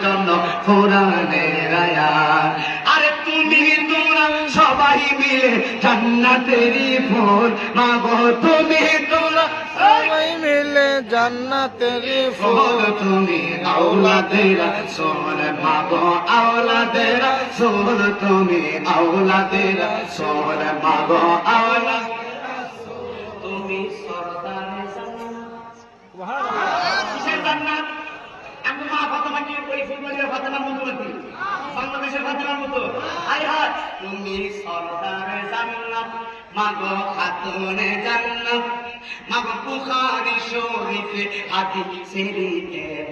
জন্য কোরআনের আয়াত। আরে তুমি তোরা সবাই মিলে জান্নাতেরই ফুল মাগো, তুমি তোরা সবাই মিলে জান্নাতেরই ফুল, তুমি আওলাদে রাসূল মাগো, আওলাদে রাসূল, তুমি আওলাদে রাসূল মাগো, আওলাদে রাসূল, তুমি সরদারে জান্নাত। কিসের জান্নাত? আমি মা ফাতেমা কি ওই ফুলবাড়ির ফাতেমার মতো নাকি? বাংলাদেশের ফাতেমার মতো? হায় হায়, তুমি সরদারে জান্নাত মাগো, খাতুনে জান্নাত মাগো, বুখারী শরীফে হাদিসের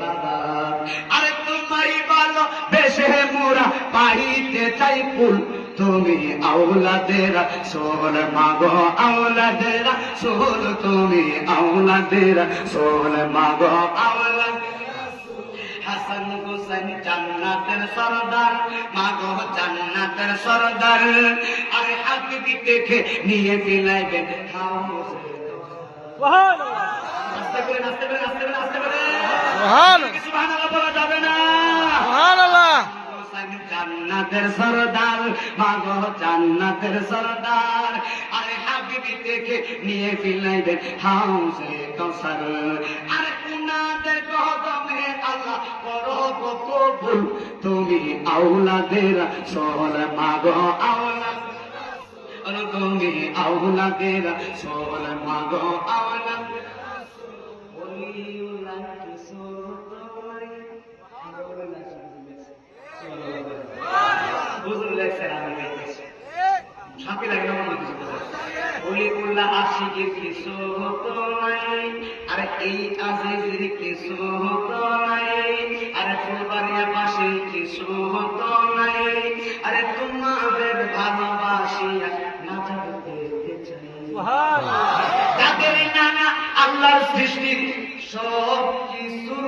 বাবা। আরে তোমায় ভালো বেশে মোরা পাইতে চাই ফুল, তুমি আওলাদে রাসূল মাগো, আওলাদে রাসূল, তুমি আওলাদে রাসূল মাগো, আওলাদে রাসূল। হাসান হুসাইন জান্নাতের সরদার মাগো, জান্নাতের সরদার। আরে হাবিবি দেখে নিয়ে দিলাইবেন হাউসে। আস্তে করে আস্তে করে আস্তে করে আস্তে করে সুবহানাল্লাহ বলা যাবে না। সুবহানাল্লাহ। জান্নাতের সরদার মাগো, জান্নাতের সরদার। আরে হাবিবি দেখে নিয়ে ফিলাইবেন হাউসে কাউসার। আরে উনাদের কদমে আল্লাহ করো কবুল, তুমি আওলাদে রাসূল মাগো, আওলাদে রাসূল, তুমি আওলাদে রাসূল মাগো, আওলাদে রাসূল। ওলিউল্লাহ রাসূল হুজুর লেখছেন, আমি গাইতেছি, শান্তি লাগে না মনে কিছু বলে। ওলিউল্লাহ আশিকের কিছু হতো নাই, আরে এই আজিজের কিছু হতো নাই, আরে ফুলবাড়িয়া পাশে কিছু হতো নাই, আরে তোমাদের ভালোবাসিয়া নাচা দেখতে চাই। যাদের নানা আল্লাহর সৃষ্টি সব কিছু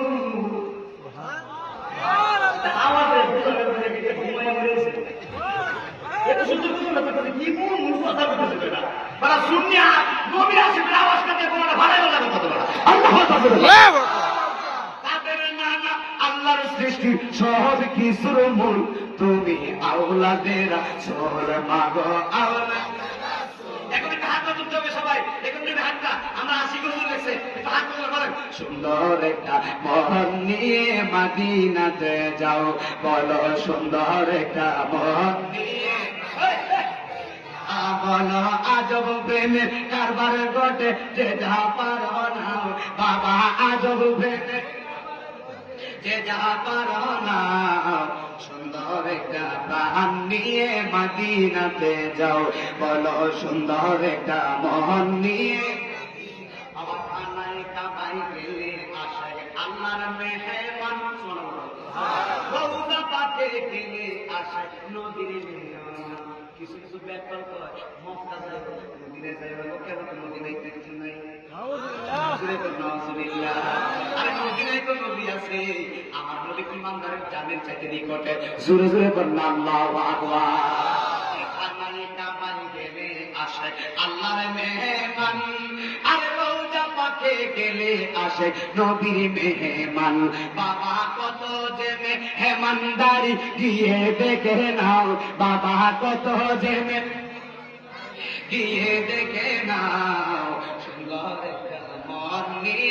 আওয়াজে বুঝাবে ঘুমাইয়া মরেছে। এটা শুনতে বুঝলো না কি কোন মূল কথা বলতেছে এটা। বড় সুন্নিয়া নবীর আশিকের আওয়াজ কাটে বড় ভালো লাগে কত বড় আল্লাহু আকবার। তাদের নানা আল্লাহর সৃষ্টি সব কিছুর মূল, তুমি আওলাদে রাসূল মাগো, আওলাদে রাসূল। এখন একটা হাত তুলতে হবে সবাই, এখন তুমি হাতটা আমরা আশিক হুজুর লেখছে, একটা হাত তুলে বলেন সুন্দর একটা মন নিয়ে মদিনাতে যাও, বলো সুন্দর একটা মন নিয়ে বলো আজব প্রেমের কারবার ঘটে যে যা পারো না বাবা, আজব প্রেমের যে যা পারো না, সুন্দর একটা প্রাণ নিয়ে মদিনাতে যাও, বলো সুন্দর একটা মন নিয়ে। আমার খানায় কাবাই গেলে আসে আল্লাহর মেহমান, রওজা পাকে গেলে আসে নবীর মেহমান। কিছু কিছু ব্যাপার কয় মক্কা যায় মদিনা যায়, কেন তো মদিনায় কিছু নাই। আরে মদিনায় তো নবী আছে, আমার নবী ইমানদারের জানের চাইতে নিকটে। জোরে জোরে বলেন আল্লাহু আকবার। খানায় কাবাই গেলে আসে আল্লাহর মেহমান, আরে রওজা পাকে গেলে আসে নবীর মেহমান। বাবা কত যে মেহমানদারি গিয়ে দেখে নাও, বাবা কত যে গিয়ে দেখে নাও, সুন্দর একটা মন নিয়ে